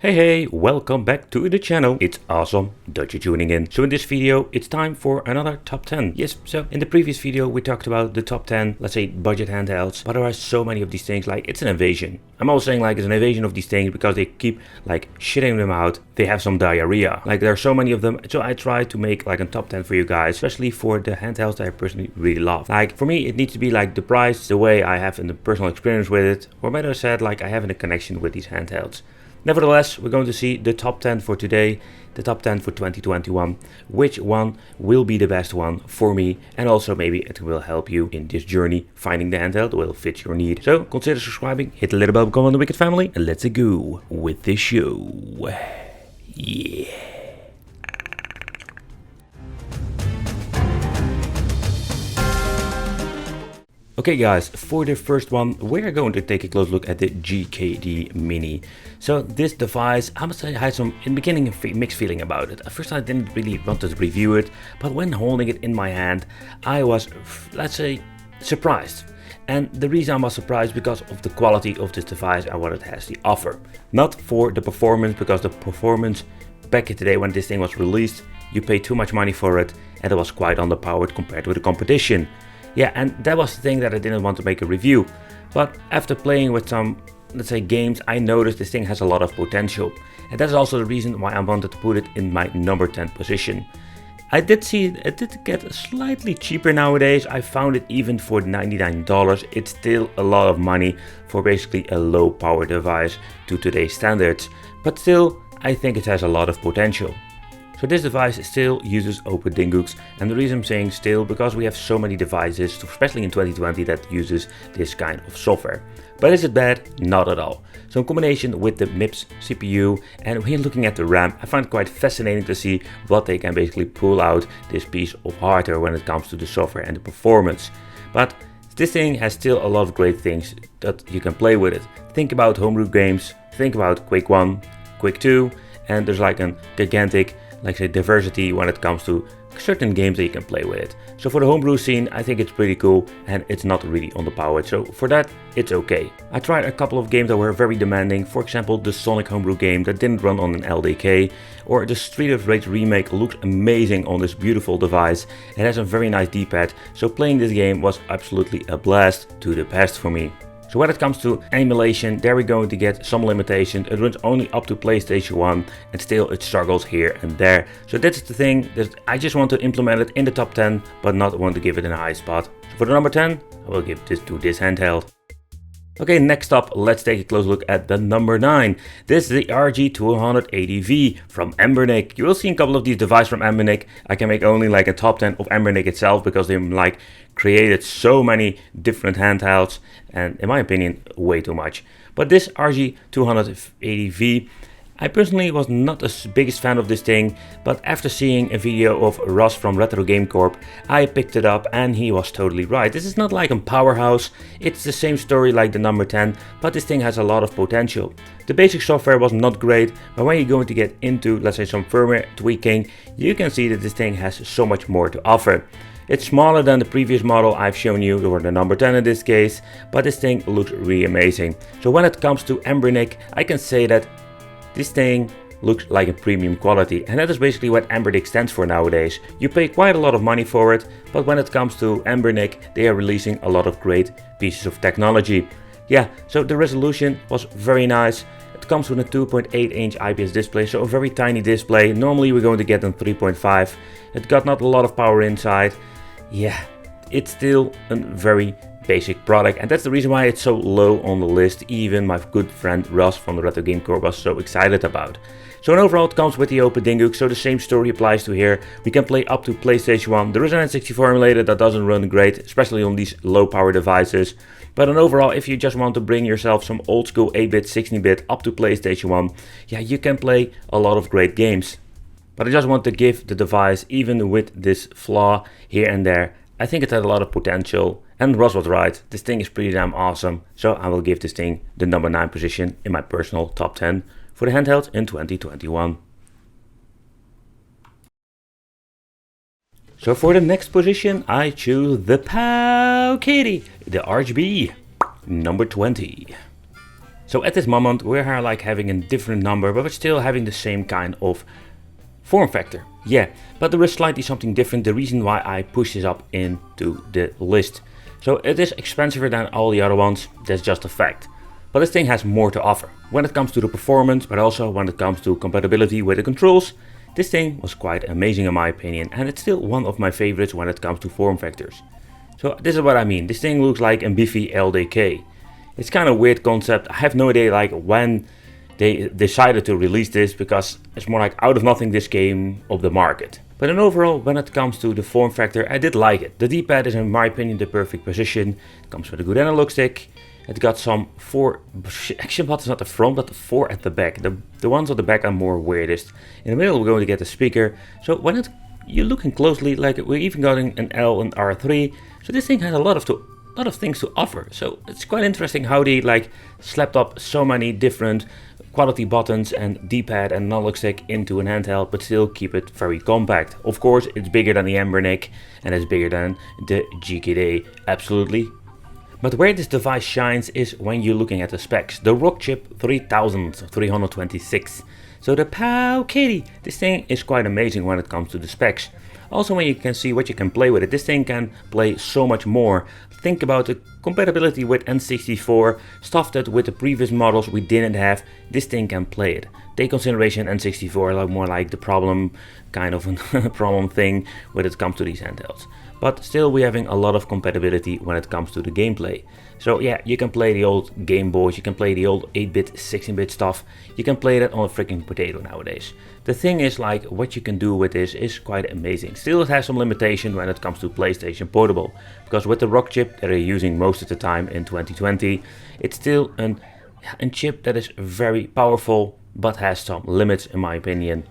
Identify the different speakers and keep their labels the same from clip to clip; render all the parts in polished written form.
Speaker 1: Hey, welcome back to the channel. It's awesome that you're tuning in. So in this video, it's time for another top 10. Yes, so in the previous video, we talked about the top 10, let's say budget handhelds, but there are so many of these things, like it's an invasion. I'm always saying like it's an invasion of these things because they keep like shitting them out. They have some diarrhea. Like there are so many of them. So I try to make like a top 10 for you guys, especially for the handhelds that I personally really love. Like for me, it needs to be like the price, the way I have in the personal experience with it, or better said, like I have in a connection with these handhelds. Nevertheless, we're going to see the top 10 for today, the top 10 for 2021, which one will be the best one for me, and also maybe it will help you in this journey finding the handheld that will fit your need. So consider subscribing, hit the little bell, become on the Wicked family, and let's go with this show. Yeah. Okay guys, for the first one, we're going to take a close look at the GKD Mini. So this device, I must say I had some, in the beginning, a mixed feeling about it. At first I didn't really want to review it, but when holding it in my hand, I was, let's say, surprised. And the reason I was surprised because of the quality of this device and what it has to offer. Not for the performance, because the performance back in the day when this thing was released, you paid too much money for it and it was quite underpowered compared with the competition. Yeah, and that was the thing that I didn't want to make a review. But after playing with some, let's say, games, I noticed this thing has a lot of potential. And that's also the reason why I wanted to put it in my number 10 position. I did see it did get slightly cheaper nowadays. I found it even for $99. It's still a lot of money for basically a low power device to today's standards. But still, I think it has a lot of potential. So this device still uses Open Dinguks, and the reason I'm saying still because we have so many devices, especially in 2020, that uses this kind of software. But is it bad? Not at all. So in combination with the MIPS CPU and when looking at the RAM, I find it quite fascinating to see what they can basically pull out this piece of hardware when it comes to the software and the performance. But this thing has still a lot of great things that you can play with it. Think about homebrew games, think about Quake 1, Quake 2, and there's like a gigantic, like say, diversity when it comes to certain games that you can play with it. So for the homebrew scene, I think it's pretty cool and it's not really underpowered. So for that, it's okay. I tried a couple of games that were very demanding. For example, the Sonic homebrew game that didn't run on an LDK, or the Street of Rage remake looks amazing on this beautiful device. It has a very nice D-pad. So playing this game was absolutely a blast to the past for me. So when it comes to emulation, there we're going to get some limitations. It runs only up to PlayStation 1 and still it struggles here and there. So that's the thing, that I just want to implement it in the top 10, but not want to give it in a high spot. So for the number 10, I will give this to this handheld. Okay, next up, let's take a close look at the number 9. This is the RG280V from EmuElec. You will see a couple of these devices from EmuElec. I can make only like a top 10 of EmuElec itself because they like created so many different handhelds and in my opinion way too much. But this RG280V, I personally was not the biggest fan of this thing, but after seeing a video of Ross from Retro Game Corp, I picked it up and he was totally right. This is not like a powerhouse, it's the same story like the number 10, but this thing has a lot of potential. The basic software was not great, but when you're going to get into, let's say, some firmware tweaking, you can see that this thing has so much more to offer. It's smaller than the previous model I've shown you, or the number 10 in this case, but this thing looks really amazing. So when it comes to EmuElec, I can say that this thing looks like a premium quality, and that is basically what EmuElec stands for nowadays. You pay quite a lot of money for it, but when it comes to EmuElec, they are releasing a lot of great pieces of technology. Yeah, so the resolution was very nice. It comes with a 2.8-inch IPS display, so a very tiny display. Normally we're going to get a 3.5. It got not a lot of power inside. Yeah, it's still a very basic product, and that's the reason why it's so low on the list. Even my good friend Russ from the Retro Game Corp was so excited about. So in overall, it comes with the Open Dinguks, so the same story applies to here. We can play up to PlayStation 1. There is an N64 emulator that doesn't run great, especially on these low power devices. But in overall, if you just want to bring yourself some old school 8-bit, 16-bit up to PlayStation 1, yeah, you can play a lot of great games. But I just want to give the device, even with this flaw here and there, I think it had a lot of potential, and Ross was right, this thing is pretty damn awesome, so I will give this thing the number 9 position in my personal top 10 for the handheld in 2021. So for the next position, I choose the Powkiddy, the RGB number 20. So at this moment we're like having a different number, but we're still having the same kind of form factor. Yeah, but there is slightly something different. The reason why I push this up into the list. So it is expensive than all the other ones, that's just a fact. But this thing has more to offer. When it comes to the performance, but also when it comes to compatibility with the controls, this thing was quite amazing in my opinion, and it's still one of my favorites when it comes to form factors. So this is what I mean. This thing looks like a beefy LDK. It's kind of a weird concept. I have no idea like when they decided to release this, because it's more like out of nothing this came of the market. But in overall, when it comes to the form factor, I did like it. The D-pad is in my opinion the perfect position. It comes with a good analog stick. It got some 4 action buttons at the front, but 4 at the back. The ones at the back are more weirdest. In the middle we're going to get the speaker. So when you're looking closely, like we're even getting an L and R3. So this thing has a lot of things to offer. So it's quite interesting how they like slapped up so many different quality buttons and D-pad and analog stick into an handheld, but still keep it very compact. Of course, it's bigger than the EmuElec and it's bigger than the GKD, absolutely. But where this device shines is when you're looking at the specs. The Rockchip 3326. So the Powkiddy, this thing is quite amazing when it comes to the specs. Also when you can see what you can play with it, this thing can play so much more. Think about the compatibility with N64, stuff that with the previous models we didn't have, this thing can play it. Take consideration N64 like more like the problem, kind of a problem thing when it comes to these handhelds. But still we're having a lot of compatibility when it comes to the gameplay. So yeah, you can play the old Game Boys, you can play the old 8-bit, 16-bit stuff, you can play that on a freaking potato nowadays. The thing is like what you can do with this is quite amazing. Still it has some limitation when it comes to PlayStation Portable, because with the Rockchip that they're using most of the time in 2020, it's still a chip that is very powerful but has some limits in my opinion.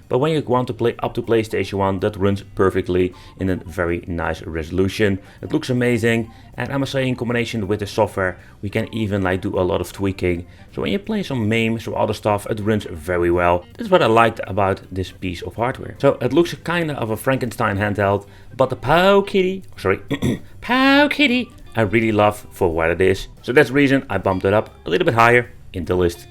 Speaker 1: But when you want to play up to PlayStation 1, that runs perfectly in a very nice resolution. It looks amazing, and I must say in combination with the software, we can even like do a lot of tweaking. So when you play some MAME, some other stuff, it runs very well. That's what I liked about this piece of hardware. So it looks kind of a Frankenstein handheld, but the Powkiddy, Powkiddy, I really love for what it is. So that's the reason I bumped it up a little bit higher in the list.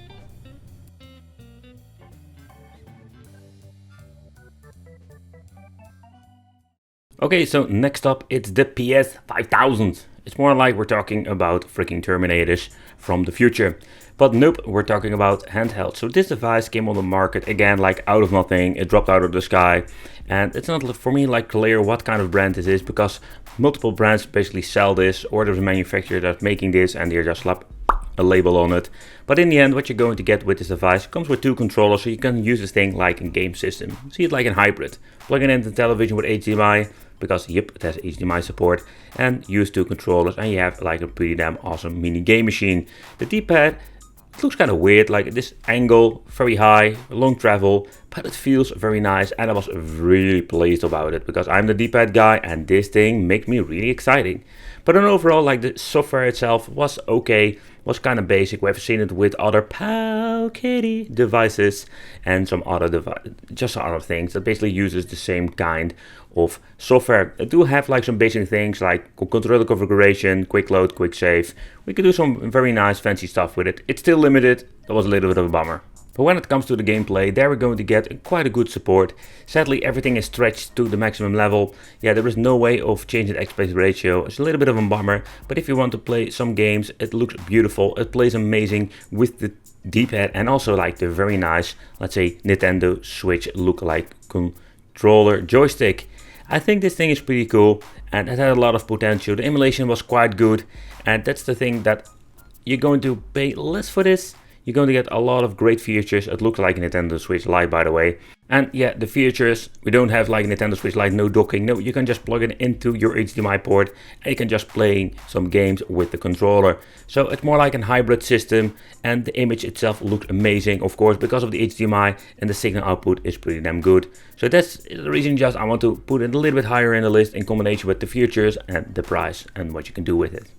Speaker 1: Okay, so next up it's the PS5000. It's more like we're talking about freaking Terminators from the future. But nope, we're talking about handheld. So this device came on the market again like out of nothing. It dropped out of the sky. And it's not for me like clear what kind of brand this is, because multiple brands basically sell this, or there's a manufacturer that's making this and they just slap a label on it. But in the end, what you're going to get with this device comes with 2 controllers, so you can use this thing like a game system. See it like a hybrid. Plug it into the television with HDMI, because yep, it has HDMI support, and use 2 controllers, and you have like a pretty damn awesome mini game machine. The D-pad, it looks kind of weird, like this angle, very high, long travel, but it feels very nice, and I was really pleased about it, because I'm the D-pad guy, and this thing makes me really exciting. But in overall, like the software itself was okay, was kind of basic. We've seen it with other Powkiddy devices and some other just other things that basically uses the same kind of software. They do have like some basic things like controller configuration, quick load, quick save. We could do some very nice fancy stuff with it. It's still limited. That was a little bit of a bummer. But when it comes to the gameplay, there we're going to get quite a good support. Sadly, everything is stretched to the maximum level. Yeah, there is no way of changing the aspect ratio. It's a little bit of a bummer, but if you want to play some games, it looks beautiful. It plays amazing with the D-pad and also like the very nice, let's say, Nintendo Switch look-alike controller joystick. I think this thing is pretty cool and it had a lot of potential. The emulation was quite good, and that's the thing that you're going to pay less for this. You're going to get a lot of great features. It looks like a Nintendo Switch Lite, by the way. And yeah, the features, we don't have like Nintendo Switch Lite, no docking. No, you can just plug it into your HDMI port and you can just play some games with the controller. So it's more like a hybrid system, and the image itself looks amazing, of course, because of the HDMI, and the signal output is pretty damn good. So that's the reason just I want to put it a little bit higher in the list in combination with the features and the price and what you can do with it.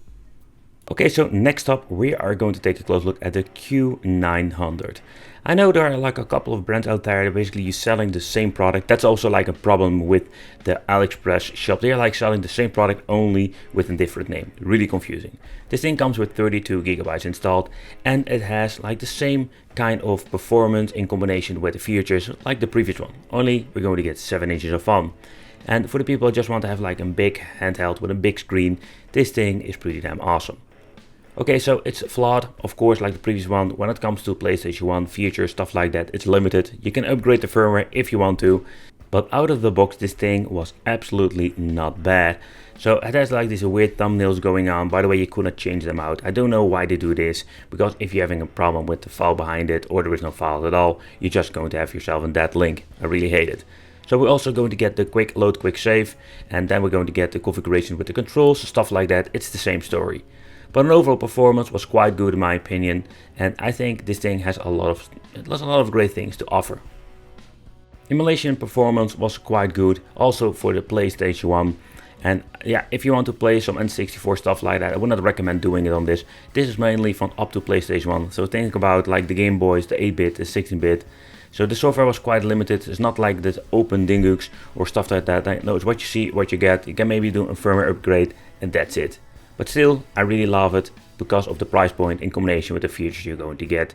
Speaker 1: Okay, so next up we are going to take a close look at the Q900. I know there are like a couple of brands out there that basically you selling the same product. That's also like a problem with the AliExpress shop. They are like selling the same product only with a different name. Really confusing. This thing comes with 32 gigabytes installed and it has like the same kind of performance in combination with the features like the previous one. Only we're going to get 7 inches of fun. And for the people who just want to have like a big handheld with a big screen, this thing is pretty damn awesome. Okay, so it's flawed, of course, like the previous one. When it comes to PlayStation 1 features, stuff like that, it's limited. You can upgrade the firmware if you want to, but out of the box, this thing was absolutely not bad. So it has like these weird thumbnails going on. By the way, you could not change them out. I don't know why they do this, because if you're having a problem with the file behind it, or there is no file at all, you're just going to have yourself a dead link. I really hate it. So we're also going to get the quick load, quick save, and then we're going to get the configuration with the controls, stuff like that. It's the same story. But an overall performance was quite good in my opinion, and I think this thing has a lot of great things to offer. Emulation performance was quite good, also for the PlayStation 1. And yeah, if you want to play some N64 stuff like that, I would not recommend doing it on this. This is mainly from up to PlayStation 1, so think about like the Game Boys, the 8-bit, the 16-bit. So the software was quite limited. It's not like the open dingus or stuff like that. No, it's what you see, what you get. You can maybe do a firmware upgrade and that's it. But still, I really love it because of the price point in combination with the features you're going to get.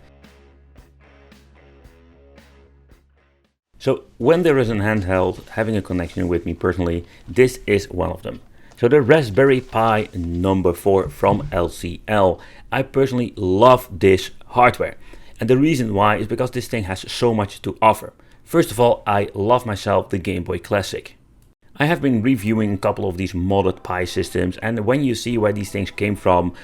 Speaker 1: So when there is a handheld having a connection with me personally, this is one of them. So the Raspberry Pi number 4 from LCL. I personally love this hardware. And the reason why is because this thing has so much to offer. First of all, I love myself the Game Boy Classic. I have been reviewing a couple of these modded Pi systems, and when you see where these things came from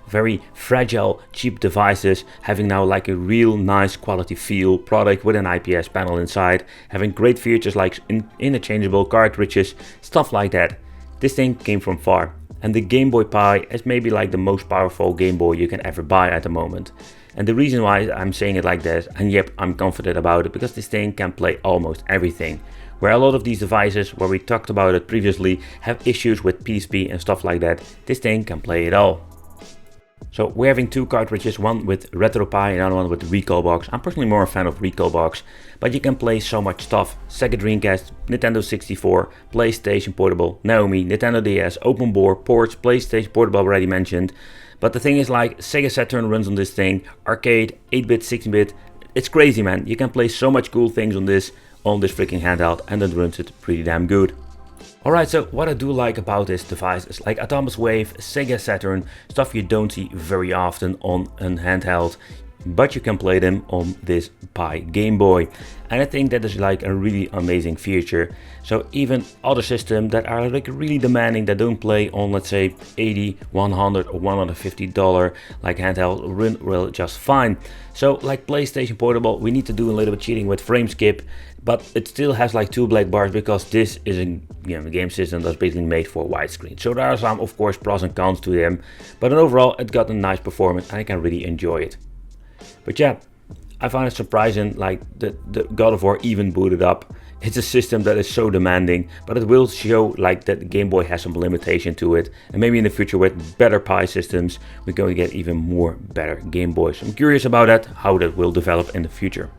Speaker 1: very fragile, cheap devices, having now like a real nice quality feel product with an IPS panel inside, having great features like interchangeable cartridges, stuff like that. This thing came from far, and the Game Boy Pi is maybe like the most powerful Game Boy you can ever buy at the moment. And the reason why I'm saying it like this, and yep, I'm confident about it, because this thing can play almost everything. Where a lot of these devices, where we talked about it previously, have issues with PSP and stuff like that, this thing can play it all. So we're having two cartridges, one with RetroPie and another one with Recalbox. I'm personally more a fan of Recalbox, but you can play so much stuff. Sega Dreamcast, Nintendo 64, PlayStation Portable, Naomi, Nintendo DS, Open Board, ports, PlayStation Portable already mentioned. But the thing is, like, Sega Saturn runs on this thing, arcade, 8-bit, 16-bit, it's crazy, man. You can play so much cool things on this freaking handheld, and it runs it pretty damn good. Alright, so what I do like about this device is like Atomic Wave, Sega Saturn, stuff you don't see very often on a handheld, but you can play them on this Pi Game Boy. And I think that is like a really amazing feature. So even other systems that are like really demanding, that don't play on, let's say, $80, $100 or $150 like handheld, run well just fine. So like PlayStation Portable, we need to do a little bit cheating with frame skip, but it still has like 2 black bars because this is a game system that's basically made for widescreen. So there are some, of course, pros and cons to them, but overall it got a nice performance and I can really enjoy it. But yeah, I find it surprising, like the God of War even booted up. It's a system that is so demanding, but it will show like that the Game Boy has some limitation to it. And maybe in the future with better Pi systems, we're going to get even more better Game Boys. I'm curious about that, how that will develop in the future.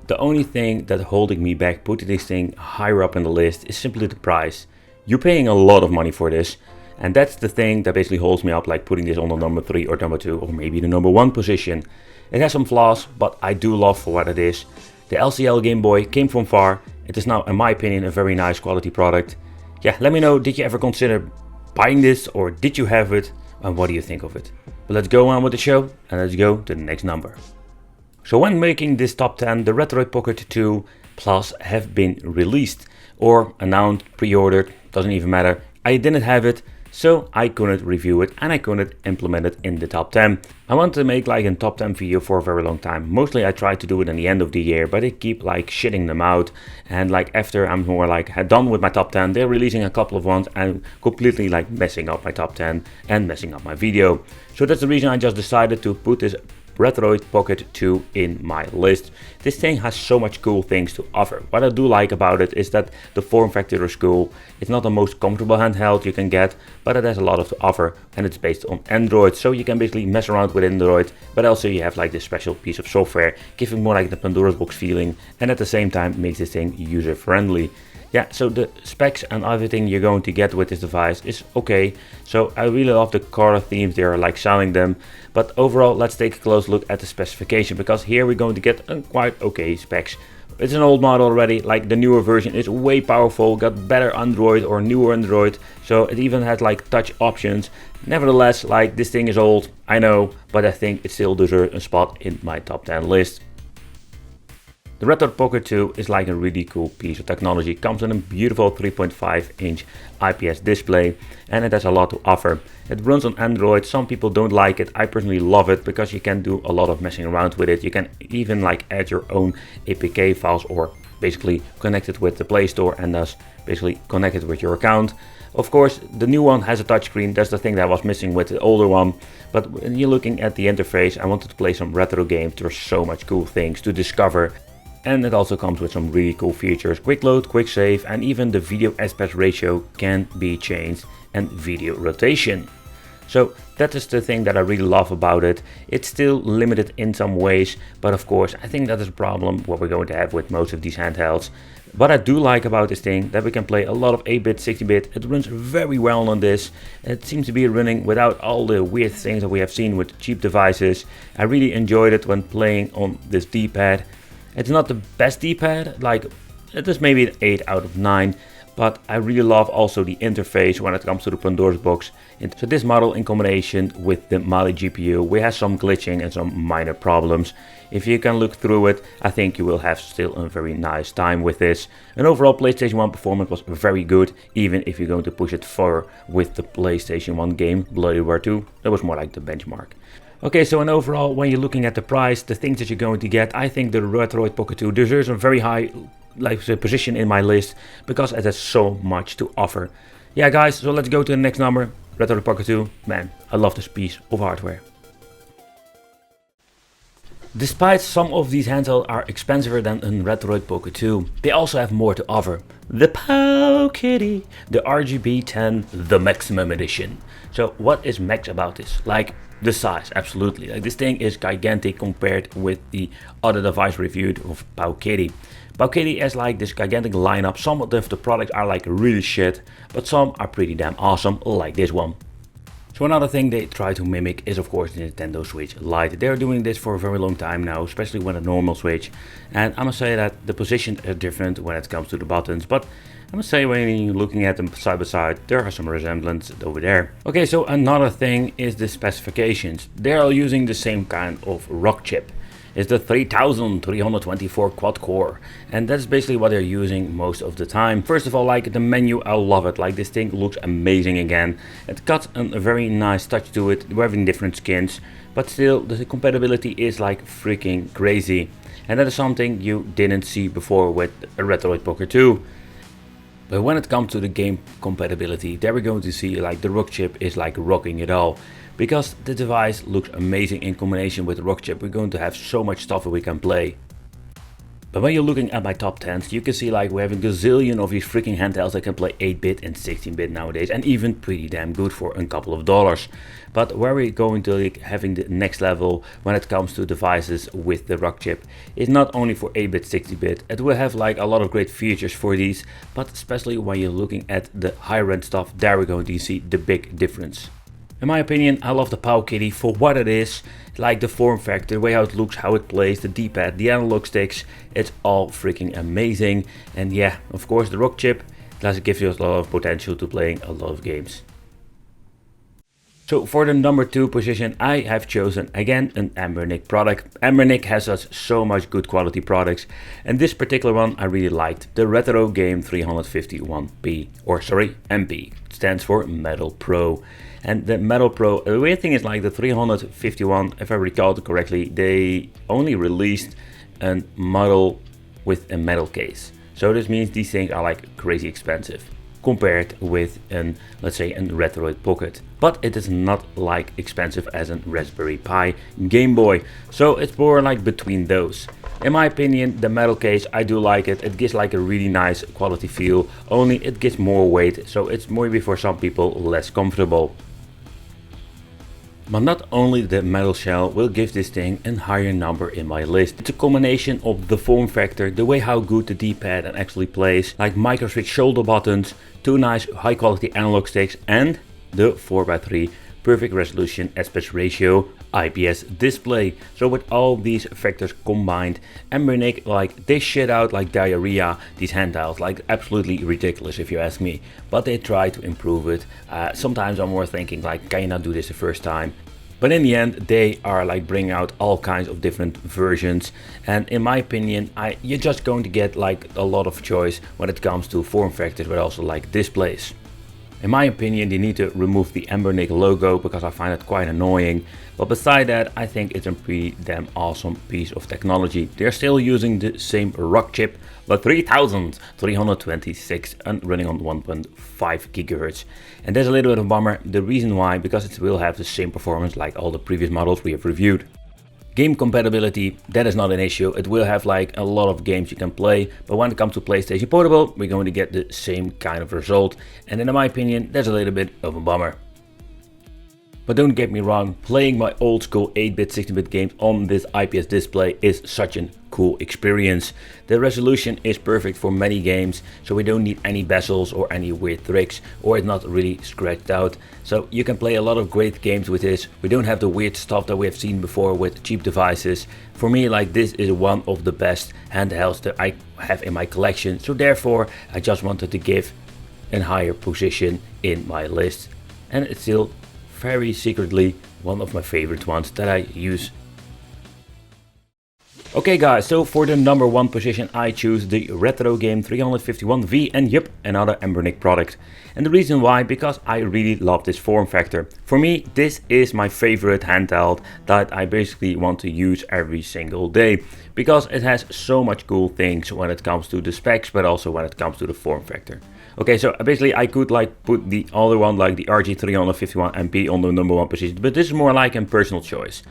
Speaker 1: The only thing that holding me back putting this thing higher up in the list is simply the price. You're paying a lot of money for this. And that's the thing that basically holds me up, like putting this on the number 3 or number 2 or maybe the number 1 position. It has some flaws, but I do love for what it is. The LCL Game Boy came from far. It is now, in my opinion, a very nice quality product. Yeah, let me know, did you ever consider buying this or did you have it? And what do you think of it? But let's go on with the show and let's go to the next number. So when making this top 10, the Retroid Pocket 2 Plus have been released or announced, pre-ordered, doesn't even matter. I didn't have it, so I couldn't review it and I couldn't implement it in the top 10. I wanted to make like a top 10 video for a very long time. Mostly I tried to do it in the end of the year, but they keep like shitting them out. And like after I'm more like done with my top 10, they're releasing a couple of ones and completely like messing up my top 10 and messing up my video. So that's the reason I just decided to put this Retroid Pocket 2 in my list. This thing has so much cool things to offer. What I do like about it is that the form factor is cool. It's not the most comfortable handheld you can get, but it has a lot to offer, and it's based on Android, so you can basically mess around with Android, but also you have like this special piece of software giving more like the Pandora's box feeling, and at the same time makes this thing user friendly. Yeah, so the specs and everything you're going to get with this device is okay. So I really love the color themes, they are like selling them. But overall, let's take a close look at the specification, because here we're going to get quite okay specs. It's an old model already, like the newer version is way powerful, got better Android or newer Android. So it even has like touch options. Nevertheless, like this thing is old, I know, but I think it still deserves a spot in my top 10 list. The Retroid Pocket 2 is like a really cool piece of technology. It comes with a beautiful 3.5-inch IPS display, and it has a lot to offer. It runs on Android. Some people don't like it. I personally love it because you can do a lot of messing around with it. You can even like add your own APK files or basically connect it with the Play Store and thus basically connect it with your account. Of course, the new one has a touchscreen. That's the thing that was missing with the older one. But when you're looking at the interface, I wanted to play some retro games. There's so much cool things to discover. And it also comes with some really cool features. Quick load, quick save, and even the video aspect ratio can be changed, and video rotation. So that is the thing that I really love about it. It's still limited in some ways, but of course I think that is a problem what we're going to have with most of these handhelds. What I do like about this thing, that we can play a lot of 8-bit, 16-bit. It runs very well on this. It seems to be running without all the weird things that we have seen with cheap devices. I really enjoyed it when playing on this D-pad. It's not the best D-pad, like it is maybe an 8 out of 9, but I really love also the interface when it comes to the Pandora's box. So this model in combination with the Mali GPU, we have some glitching and some minor problems. If you can look through it, I think you will have still a very nice time with this. And overall PlayStation 1 performance was very good, even if you're going to push it further with the PlayStation 1 game, Bloody War 2, that was more like the benchmark. Okay, so in overall, when you're looking at the price, the things that you're going to get, I think the Retroid Pocket 2 deserves a very high position in my list because it has so much to offer. Yeah guys, so let's go to the next number, Retroid Pocket 2. Man, I love this piece of hardware. Despite some of these handhelds are expensiver than a Retroid Pocket 2, they also have more to offer. The Powkiddy, the RGB10, the Maximum Edition. So what is max about this? Like the size, absolutely. Like this thing is gigantic compared with the other device reviewed of Powkiddy. Powkiddy has like this gigantic lineup. Some of the products are like really shit, but some are pretty damn awesome, like this one. So another thing they try to mimic is of course the Nintendo Switch Lite. They're doing this for a very long time now, especially with a normal Switch. And I must say that the positions are different when it comes to the buttons, but I must say when you're looking at them side by side, there are some resemblance over there. Okay, so another thing is the specifications. They are using the same kind of rock chip. It's the 3324 quad core, and that's basically what they're using most of the time. First of all, like the menu, I love it. Like this thing looks amazing again. It got a very nice touch to it. We're having different skins, but still the compatibility is like freaking crazy. And that is something you didn't see before with a Retroid Pocket 2. But when it comes to the game compatibility, there we're going to see like the rock chip is like rocking it all. Because the device looks amazing in combination with the rock chip, we're going to have so much stuff that we can play. But when you're looking at my top 10s, you can see like we're having a gazillion of these freaking handhelds that can play 8-bit and 16-bit nowadays, and even pretty damn good for a couple of dollars. But where we're going to like having the next level when it comes to devices with the rock chip is not only for 8-bit, 16-bit, it will have like a lot of great features for these, but especially when you're looking at the higher end stuff, there we're going to see the big difference. In my opinion, I love the Powkiddy for what it is, like the form factor, the way how it looks, how it plays, the D-pad, the analog sticks, it's all freaking amazing. And yeah, of course the rock chip does give you a lot of potential to playing a lot of games. So for the number 2 position, I have chosen again an EmuElec product. EmuElec has so much good quality products, and this particular one I really liked, the Retro Game 351P, or sorry, MP, it stands for Metal Pro. And the Metal Pro, the weird thing is like the 351, if I recall correctly, they only released a model with a metal case. So this means these things are like crazy expensive. compared with an, let's say, a Retroid Pocket. But it is not like expensive as a Raspberry Pi Game Boy, so it's more like between those. In my opinion, the metal case, I do like it. It gives like a really nice quality feel, only it gives more weight, so it's maybe for some people less comfortable. But not only the metal shell will give this thing a higher number in my list. It's a combination of the form factor, the way how good the D-pad actually plays, like micro switch shoulder buttons, two nice high quality analog sticks, and the 4x3 perfect resolution aspect ratio IPS display. So with all these factors combined, EmuElec, like, they shit out like diarrhea, these handhelds, like absolutely ridiculous if you ask me. But they try to improve it. Sometimes I'm more thinking like, can you not do this the first time? But in the end, they are like bringing out all kinds of different versions, and in my opinion, you're just going to get like a lot of choice when it comes to form factors, but also like displays. In my opinion, they need to remove the EmuElec logo because I find it quite annoying. But beside that, I think it's a pretty damn awesome piece of technology. They're still using the same rock chip, but 3326 and running on 1.5 GHz. And there's a little bit of a bummer. The reason why, because it will have the same performance like all the previous models we have reviewed. Game compatibility, that is not an issue. It will have like a lot of games you can play, but when it comes to PlayStation Portable, we're going to get the same kind of result. And in my opinion, that's a little bit of a bummer. But don't get me wrong, playing my old school 8-bit, 16-bit games on this IPS display is such a cool experience. The resolution is perfect for many games, so we don't need any bezels or any weird tricks, or it's not really scratched out. So you can play a lot of great games with this. We don't have the weird stuff that we have seen before with cheap devices. For me, like, this is one of the best handhelds that I have in my collection, so therefore I just wanted to give a higher position in my list. And it's still very secretly one of my favorite ones that I use. Okay guys, so for the number one position I choose the Retro Game 351V, and yep, another EmuElec product. And the reason why, because I really love this form factor. For me, this is my favorite handheld that I basically want to use every single day, because it has so much cool things when it comes to the specs, but also when it comes to the form factor. Okay, so basically I could like put the other one, like the RG351MP, on the number one position, but this is more like a personal choice.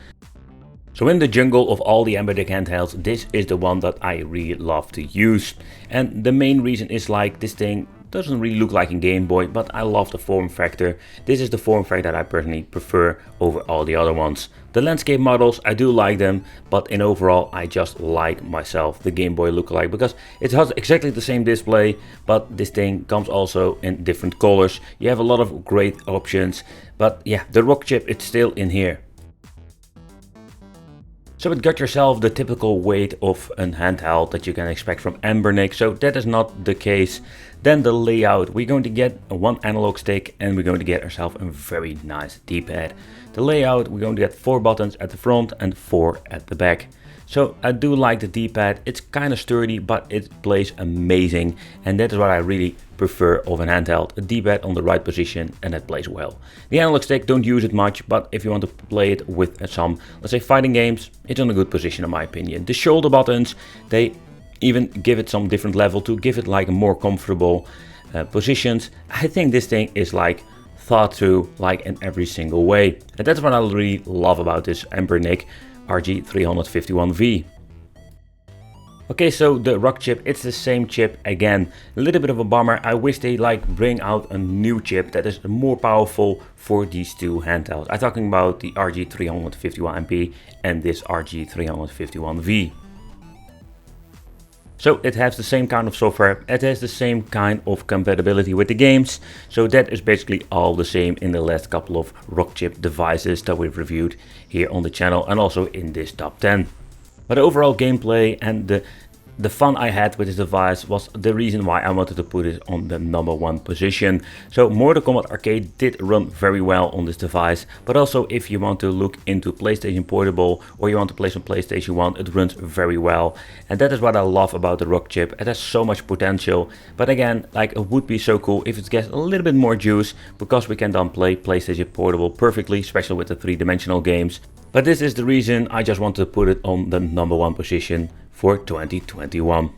Speaker 1: So in the jungle of all the EmuElec handhelds, this is the one that I really love to use. And the main reason is like, this thing doesn't really look like a Game Boy, but I love the form factor. This is the form factor that I personally prefer over all the other ones. The landscape models, I do like them, but in overall I just like myself the Game Boy lookalike, because it has exactly the same display, but this thing comes also in different colors. You have a lot of great options, but yeah, the rock chip, it's still in here. So it got yourself the typical weight of a handheld that you can expect from EmuElec, so that is not the case. Then the layout, we're going to get one analog stick and we're going to get ourselves a very nice D-pad. The layout, we're going to get 4 buttons at the front and 4 at the back. So I do like the D-pad, it's kind of sturdy, but it plays amazing, and that is what I really prefer of an handheld, a D-pad on the right position, and it plays well. The analog stick, don't use it much, but if you want to play it with some, let's say, fighting games, it's on a good position in my opinion. The shoulder buttons, they even give it some different level to give it like a more comfortable positions. I think this thing is like thought through like in every single way, and that's what I really love about this EmuElec RG351V. Okay, so the rock chip, it's the same chip again. A little bit of a bummer. I wish they like bring out a new chip that is more powerful for these two handhelds. I'm talking about the RG351MP and this RG351V. So it has the same kind of software, it has the same kind of compatibility with the games. So that is basically all the same in the last couple of rock chip devices that we've reviewed here on the channel and also in this top 10. But the overall gameplay and the fun I had with this device was the reason why I wanted to put it on the number one position. So Mortal Kombat Arcade did run very well on this device, but also if you want to look into PlayStation Portable or you want to play some PlayStation 1, it runs very well. And that is what I love about the rock chip. It has so much potential, but again, like, it would be so cool if it gets a little bit more juice, because we can then play PlayStation Portable perfectly, especially with the 3-dimensional games. But this is the reason I just wanted to put it on the number one position for 2021.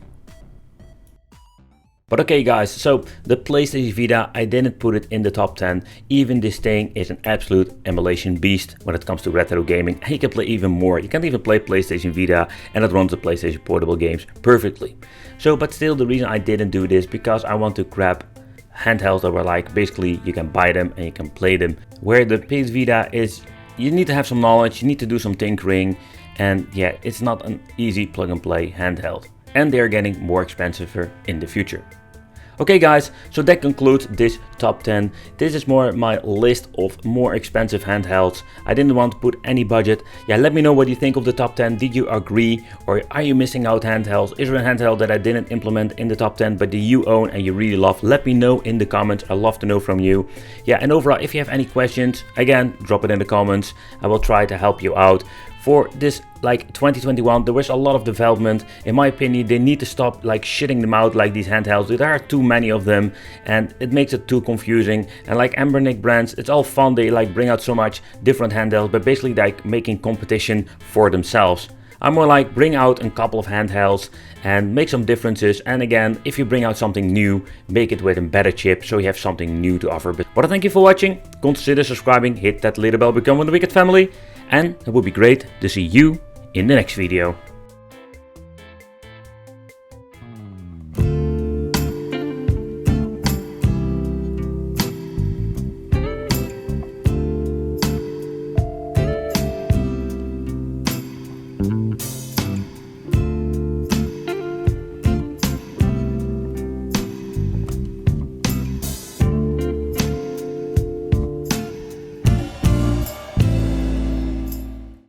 Speaker 1: But okay guys, so the PlayStation Vita, I didn't put it in the top 10. Even this thing is an absolute emulation beast when it comes to retro gaming. And you can play even more. You can even play PlayStation Vita and it runs the PlayStation Portable games perfectly. So, but still the reason I didn't do this, because I want to grab handhelds that were like, basically you can buy them and you can play them. Where the PS Vita is, you need to have some knowledge, you need to do some tinkering. And yeah, it's not an easy plug and play handheld. And they're getting more expensive in the future. Okay guys, so that concludes this top 10. This is more my list of more expensive handhelds. I didn't want to put any budget. Yeah, let me know what you think of the top 10. Did you agree, or are you missing out handhelds? Is there a handheld that I didn't implement in the top 10 but do you own and you really love? Let me know in the comments. I love to know from you. Yeah, and overall, if you have any questions, again, drop it in the comments. I will try to help you out. For this like 2021, there was a lot of development. In my opinion, they need to stop like shitting them out like these handhelds. There are too many of them and it makes it too confusing. And like Embernick brands, it's all fun. They like bring out so much different handhelds, but basically like making competition for themselves. I'm more like bring out a couple of handhelds and make some differences. And again, if you bring out something new, make it with a better chip so you have something new to offer. But I thank you for watching. Consider subscribing, hit that little bell, become one of the Wicked family. And it would be great to see you in the next video.